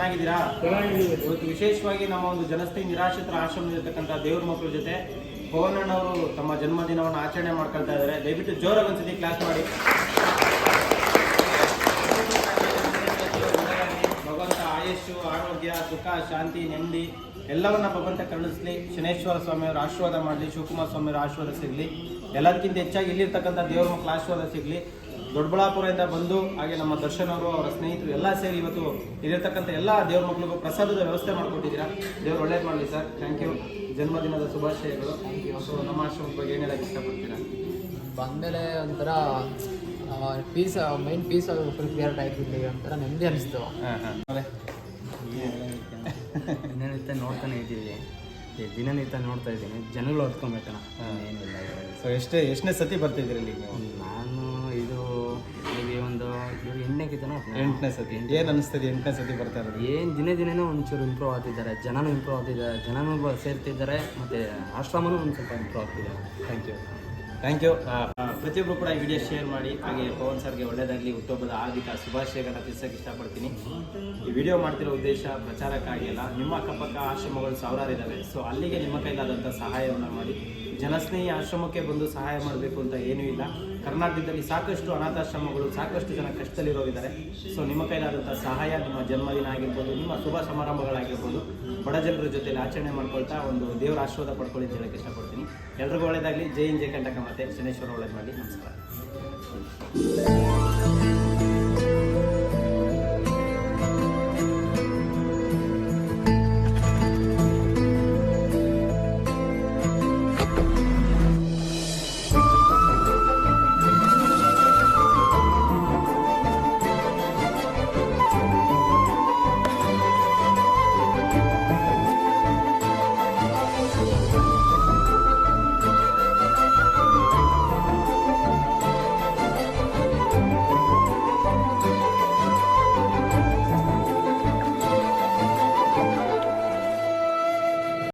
ಚೆನ್ನಾಗಿದ್ದೀರಾ? ಇವತ್ತು ವಿಶೇಷವಾಗಿ ನಮ್ಮ ಒಂದು ಜನಸ್ನೇಹಿ ನಿರಾಶ್ರಿತರ ಆಶ್ರಮದಲ್ಲಿರ್ತಕ್ಕಂಥ ದೇವ್ರ ಮಕ್ಕಳ ಜೊತೆ ಪವನಣ್ಣವರು ತಮ್ಮ ಜನ್ಮದಿನವನ್ನು ಆಚರಣೆ ಮಾಡ್ಕೊಳ್ತಾ ಇದ್ದಾರೆ. ದಯವಿಟ್ಟು ಜೋರಾಗಿ ಒಂದ್ಸತಿ ಕ್ಲಾಸ್ ಮಾಡಿ. ಭಗವಂತ ಆಯುಷು, ಆರೋಗ್ಯ, ಸುಖ, ಶಾಂತಿ, ನೆಮ್ಮದಿ ಎಲ್ಲವನ್ನ ಭಗವಂತ ಕರುಣಿಸಲಿ. ಶನೇಶ್ವರ ಸ್ವಾಮಿಯವರ ಆಶೀರ್ವಾದ ಮಾಡಲಿ, ಶಿವಕುಮಾರ ಸ್ವಾಮಿಯವರ ಆಶೀರ್ವಾದ ಸಿಗಲಿ. ಎಲ್ಲದಕ್ಕಿಂತ ಹೆಚ್ಚಾಗಿ ಇಲ್ಲಿರ್ತಕ್ಕಂಥ ದೇವ್ರ ಮಕ್ಕಳ ಆಶೀರ್ವಾದ ಸಿಗಲಿ. ದೊಡ್ಡಬಳ್ಳಾಪುರದಿಂದ ಬಂದು ಹಾಗೆ ನಮ್ಮ ದರ್ಶನ್ ಅವರು, ಅವರ ಸ್ನೇಹಿತರು ಎಲ್ಲ ಸೇರಿ ಇವತ್ತು ಇಲ್ಲಿರ್ತಕ್ಕಂಥ ಎಲ್ಲ ದೇವ್ರ ಮಕ್ಕಳಿಗೂ ಪ್ರಸಾದದ ವ್ಯವಸ್ಥೆ ಮಾಡಿಕೊಟ್ಟಿದ್ದೀರಾ. ದೇವ್ರು ಒಳ್ಳೇದು ಮಾಡಲಿ ಸರ್. Thank you. ಜನ್ಮದಿನದ ಶುಭಾಶಯಗಳು. ಸೊ ನಮ್ಮ ಆಶ್ರಮದ ಬಗ್ಗೆ ಏನು ಹೇಳಕ್ಕೆ ಇಷ್ಟಪಡ್ತೀರಾ? ಬಂದಮೇಲೆ ಒಂಥರ peace, mind peace full clear ಆಯ್ತಿರ್ಲಿ, ಒಂಥರ ನೆಮ್ಮದಿ ಅನಿಸ್ತು. ದಿನನಿತ್ಯ ನೋಡ್ತಾನೆ ಇದ್ದೀವಿ, ದಿನನಿತ್ಯ ನೋಡ್ತಾ ಇದ್ದೀನಿ. ಜನಗಳು ಹೊತ್ಕೊಬೇಕಣ್ಣ, ಏನಿಲ್ಲ. ಸೊ ಎಷ್ಟನೇ ಸತಿ ಬರ್ತಿದ್ದೀರಿ ಇಲ್ಲಿ ನೀವು? ನಾನು ಇದು ಒಂದು 8ನೇ ಸತಿ. ಏನು ಅನಿಸ್ತದೆ 8ನೇ ಸತಿ ಬರ್ತಾ ಇರೋದು? ಏನು ದಿನೇ ಒಂಚೂರು ಇಂಪ್ರೂವ್ ಆಗ್ತಿದ್ದಾರೆ, ಜನನೂ ಇಂಪ್ರೂವ್ ಆಗ್ತಿದ್ದಾರೆ, ಜನನೂ ಸೇರ್ತಿದ್ದಾರೆ, ಮತ್ತು ಆಶ್ರಮನೂ ಒಂದು ಸ್ವಲ್ಪ ಇಂಪ್ರೂವ್ ಆಗ್ತಿದ್ದಾರೆ. Thank you. ಪ್ರತಿಯೊಬ್ಬರು ಕೂಡ ಈ ವಿಡಿಯೋ ಶೇರ್ ಮಾಡಿ. ಹಾಗೆ ಪವನ್ ಸರ್ಗೆ ಒಳ್ಳೆಯದಾಗಲಿ, ಹುಟ್ಟುಹಬ್ಬದ ಹಾರ್ದಿಕ ಶುಭಾಶಯಗಳನ್ನ ತಿಳಿಸೋಕೆ ಇಷ್ಟಪಡ್ತೀನಿ. ಈ ವಿಡಿಯೋ ಮಾಡ್ತಿರೋ ಉದ್ದೇಶ ಪ್ರಚಾರಕ್ಕಾಗಿ ಅಲ್ಲ. ನಿಮ್ಮ ಅಕ್ಕಪಕ್ಕ ಆಶ್ರಮಗಳು ಸಾವಿರಾರು ಇದ್ದಾವೆ. ಸೊ ಅಲ್ಲಿಗೆ ನಿಮ್ಮ ಕೈಲಾದಂಥ ಸಹಾಯವನ್ನು ಮಾಡಿ. ಜನಸ್ನೇಹಿ ಆಶ್ರಮಕ್ಕೆ ಬಂದು ಸಹಾಯ ಮಾಡಬೇಕು ಅಂತ ಏನೂ ಇಲ್ಲ. ಕರ್ನಾಟಕದಲ್ಲಿ ಸಾಕಷ್ಟು ಅನಾಥಾಶ್ರಮಗಳು, ಸಾಕಷ್ಟು ಜನ ಕಷ್ಟದಲ್ಲಿರೋರಿದ್ದಾರೆ. ಸೊ ನಿಮ್ಮ ಕೈಲಾದಂಥ ಸಹಾಯ, ನಿಮ್ಮ ಜನ್ಮದಿನ ಆಗಿರ್ಬೋದು, ನಿಮ್ಮ ಶುಭ ಸಮಾರಂಭಗಳಾಗಿರ್ಬೋದು, ಬಡ ಜನರ ಜೊತೆಲಿ ಆಚರಣೆ ಮಾಡ್ಕೊಳ್ತಾ ಒಂದು ದೇವರ ಆಶೀರ್ವಾದ ಪಡ್ಕೊಳ್ಳಿ ಅಂತ ಹೇಳಕ್ಕೆ ಇಷ್ಟಪಡ್ತೀನಿ. ಎಲ್ರಿಗೂ ಒಳ್ಳೆಯದಾಗಲಿ. ಜೈ ಹಿಂದ್, ಜೈ ಕಂಟಕ. ಮತ್ತೆ ಶನೇಶ್ವರ ಒಳ್ಳೇದು ಮಾಡಿ. ನಮಸ್ಕಾರ.